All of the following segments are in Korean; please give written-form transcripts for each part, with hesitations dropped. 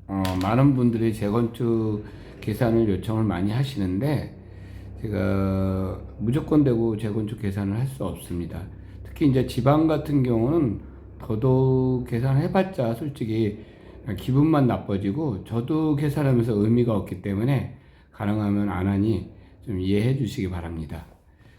많은 분들이 재건축 계산을 요청을 많이 하시는데 제가 무조건 되고 재건축 계산을 할 수 없습니다. 특히 이제 지방 같은 경우는 더더욱 계산을 해봤자 솔직히 기분만 나빠지고 저도 계산하면서 의미가 없기 때문에 가능하면 안 하니 좀 이해해 주시기 바랍니다.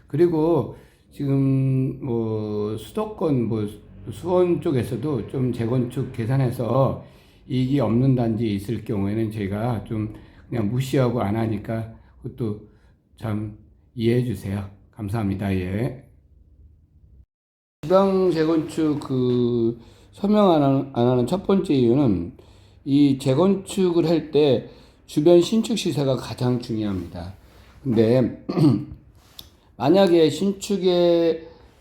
그리고 지금 뭐 수도권 뭐 수원 쪽에서도 좀 재건축 계산해서 이익이 없는 단지 있을 경우에는 제가 좀 그냥 무시하고 안 하니까 그것도 참 이해해 주세요. 감사합니다. 예. 지방 재건축 서명 안 하는 첫 번째 이유는 이 재건축을 할 때 주변 신축 시세가 가장 중요합니다. 근데 만약에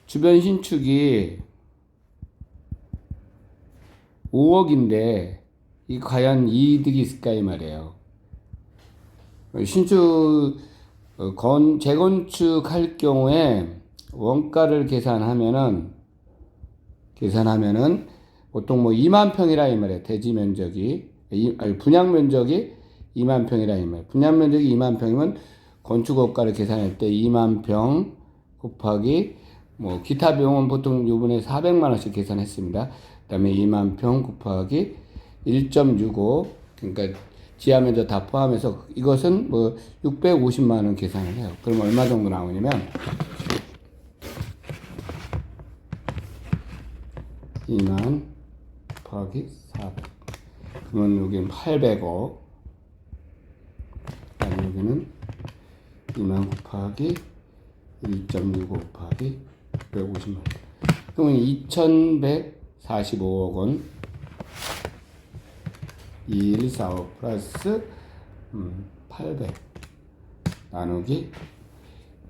주변 신축이 5억인데 이 과연 이득이 있을까 이 말이에요. 재건축 할 경우에 원가를 계산하면은 보통 뭐 2만 평이라 이 말이에요. 대지 면적이 분양 면적이 2만 평이라 이 말이에요. 분양 면적이 2만 평이면 건축업가를 계산할 때 2만 평 곱하기 뭐 기타 비용은 보통 요번에 400만 원씩 계산했습니다. 그다음에 2만 평 곱하기 1.65 그러니까 지하 면적 다 포함해서 이것은 뭐 650만 원 계산을 해요. 그럼 얼마 정도 나오냐면 2만 곱하기 400 그러면 여기는 800억 그다음에 여기는 2만 곱하기 1.65 곱하기 650만 원 그러면 2145억 원 2145 플러스 800 나누기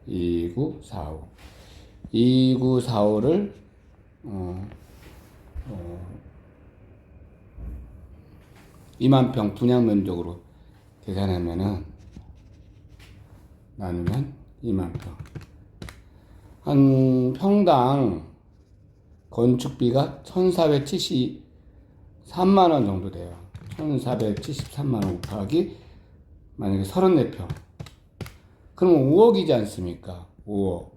2945 2945를 2만 평 분양 면적으로 계산하면은 나누면 2만 평 한 평당 건축비가 1473만 원 정도 돼요. 1473만 원 곱하기 만약에 34평 그러면 5억이지 않습니까? 5억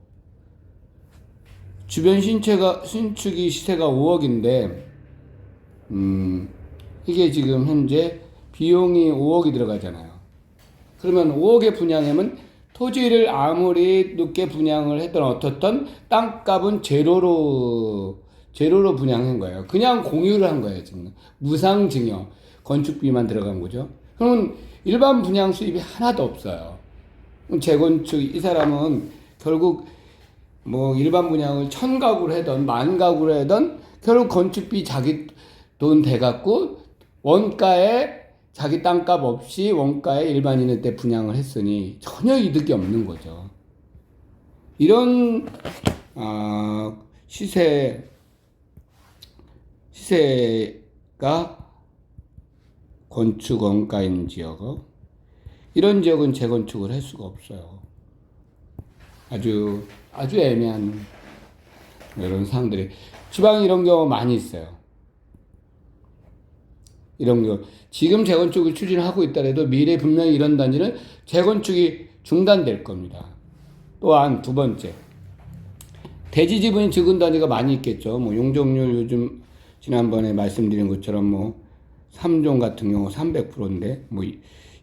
주변 신축이 시세가 5억인데 이게 지금 현재 비용이 5억이 들어가잖아요. 그러면 5억에 분양하면 토지를 아무리 높게 분양을 했던 어떻든 땅값은 제로로 분양한 거예요. 그냥 공유를 한 거예요. 지금 무상증여 건축비만 들어간 거죠. 그러면 일반 분양 수입이 하나도 없어요. 재건축 이 사람은 결국 뭐 일반 분양을 1000가구를 하던 10,000가구를 하던 결국 건축비 자기 돈 대갖고 원가에 자기 땅값 없이 원가에 일반인한테 분양을 했으니 전혀 이득이 없는 거죠. 이런 시세가 건축 원가인 지역 이런 지역은 재건축을 할 수가 없어요. 아주 애매한 이런 상황들이 지방에 이런 경우 많이 있어요. 이런 거 지금 재건축을 추진하고 있더라도 미래에 분명히 이런 단지는 재건축이 중단될 겁니다. 또한 두 번째 대지 지분이 적은 단지가 많이 있겠죠. 뭐 용적률 요즘 지난번에 말씀드린 것처럼 뭐 3종 같은 경우 300%인데 뭐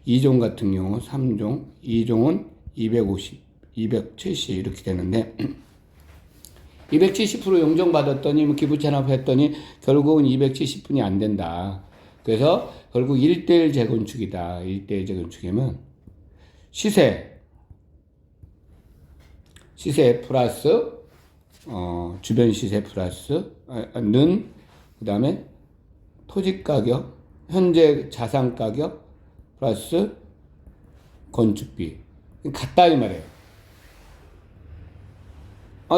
2종 같은 경우 3종 2종은 250 270 이렇게 되는데 270% 용적받았더니 뭐 기부 체납했더니 결국은 270분이 안 된다. 그래서 결국 1대1 재건축이다. 1대1 재건축이면 시세 플러스 주변 시세 플러스 는 그다음에 토지 가격 현재 자산 가격 플러스 건축비 같다 이 말이에요.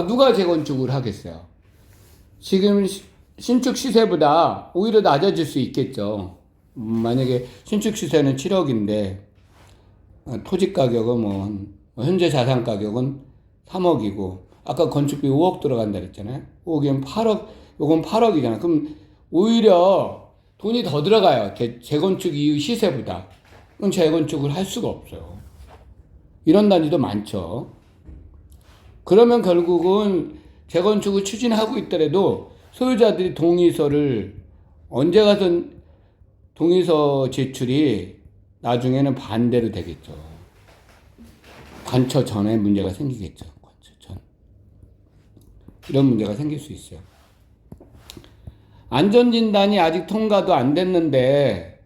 누가 재건축을 하겠어요? 지금 신축 시세보다 오히려 낮아질 수 있겠죠. 만약에 신축 시세는 7억인데 토지 가격은 뭐 현재 자산 가격은 3억이고 아까 건축비 5억 들어간다 그랬잖아요. 5억이면 8억, 요건 8억이잖아. 그럼 오히려 돈이 더 들어가요. 재건축 이후 시세보다. 그럼 재건축을 할 수가 없어요. 이런 단지도 많죠. 그러면 결국은 재건축을 추진하고 있더라도 소유자들이 동의서를 언제 가서 동의서 제출이 나중에는 반대로 되겠죠. 관처 전에 문제가 생기겠죠. 관처 전. 이런 문제가 생길 수 있어요. 안전진단이 아직 통과도 안 됐는데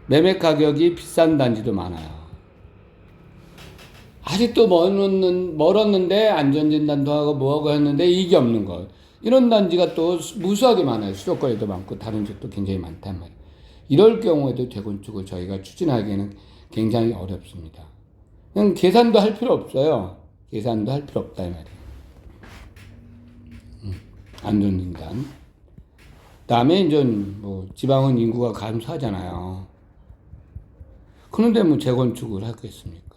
매매 가격이 비싼 단지도 많아요. 아직도 멀었는데 안전진단도 하고 뭐하고 했는데 이익이 없는 거. 이런 단지가 또 무수하게 많아요. 수도권에도 많고 다른 지역도 굉장히 많단 말이에요. 이럴 경우에도 재건축을 저희가 추진하기에는 굉장히 어렵습니다. 그냥 계산도 할 필요 없어요. 계산도 할 필요 없다 이 말이에요. 안전진단. 그다음에 이제 뭐 지방은 인구가 감소하잖아요. 그런데 뭐 재건축을 하겠습니까?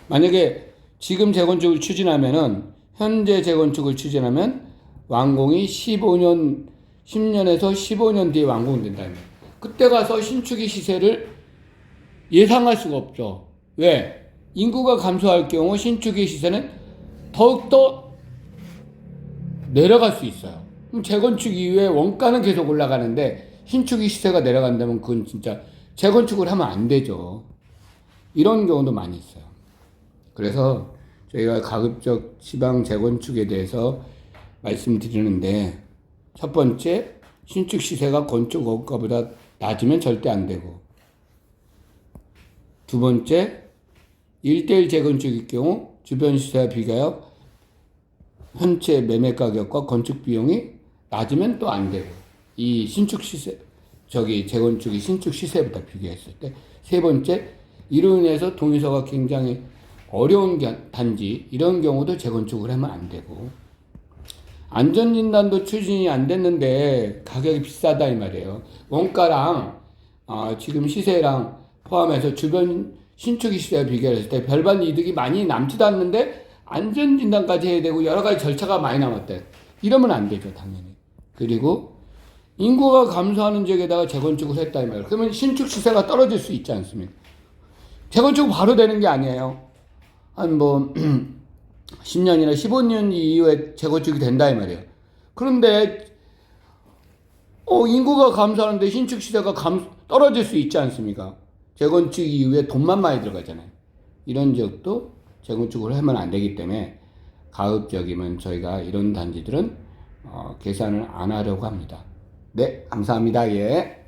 만약에 지금 재건축을 추진하면은 현재 재건축을 추진하면 완공이 10년에서 15년 뒤에 완공된다면 그때 가서 신축의 시세를 예상할 수가 없죠. 왜? 인구가 감소할 경우 신축의 시세는 더욱더 내려갈 수 있어요. 그럼 재건축 이후에 원가는 계속 올라가는데 신축의 시세가 내려간다면 그건 진짜 재건축을 하면 안 되죠. 이런 경우도 많이 있어요. 그래서 저희가 가급적 지방 재건축에 대해서 말씀드리는데 첫 번째, 신축 시세가 건축 원가보다 낮으면 절대 안 되고 두 번째, 1대1 재건축일 경우 주변 시세와 비교하여 현재 매매 가격과 건축 비용이 낮으면 또 안 되고 이 신축 시세, 재건축이 신축 시세보다 비교했을 때 세 번째, 이로 인해서 동의서가 굉장히 어려운 단지 이런 경우도 재건축을 하면 안 되고 안전진단도 추진이 안 됐는데 가격이 비싸다 이 말이에요. 원가랑 지금 시세랑 포함해서 주변 신축 시세와 비교했을 때 별반 이득이 많이 남지도 않는데 안전진단까지 해야 되고 여러 가지 절차가 많이 남았대. 이러면 안 되죠 당연히. 그리고 인구가 감소하는 지역에다가 재건축을 했다 이 말이에요. 그러면 신축 시세가 떨어질 수 있지 않습니까? 재건축 바로 되는 게 아니에요. 한 10년이나 15년 이후에 재건축이 된다 이 말이에요. 그런데 인구가 감소하는데 신축 시세가 떨어질 수 있지 않습니까? 재건축 이후에 돈만 많이 들어가잖아요. 이런 지역도 재건축을 하면 안 되기 때문에 가급적이면 저희가 이런 단지들은 계산을 안 하려고 합니다. 네, 감사합니다. 예.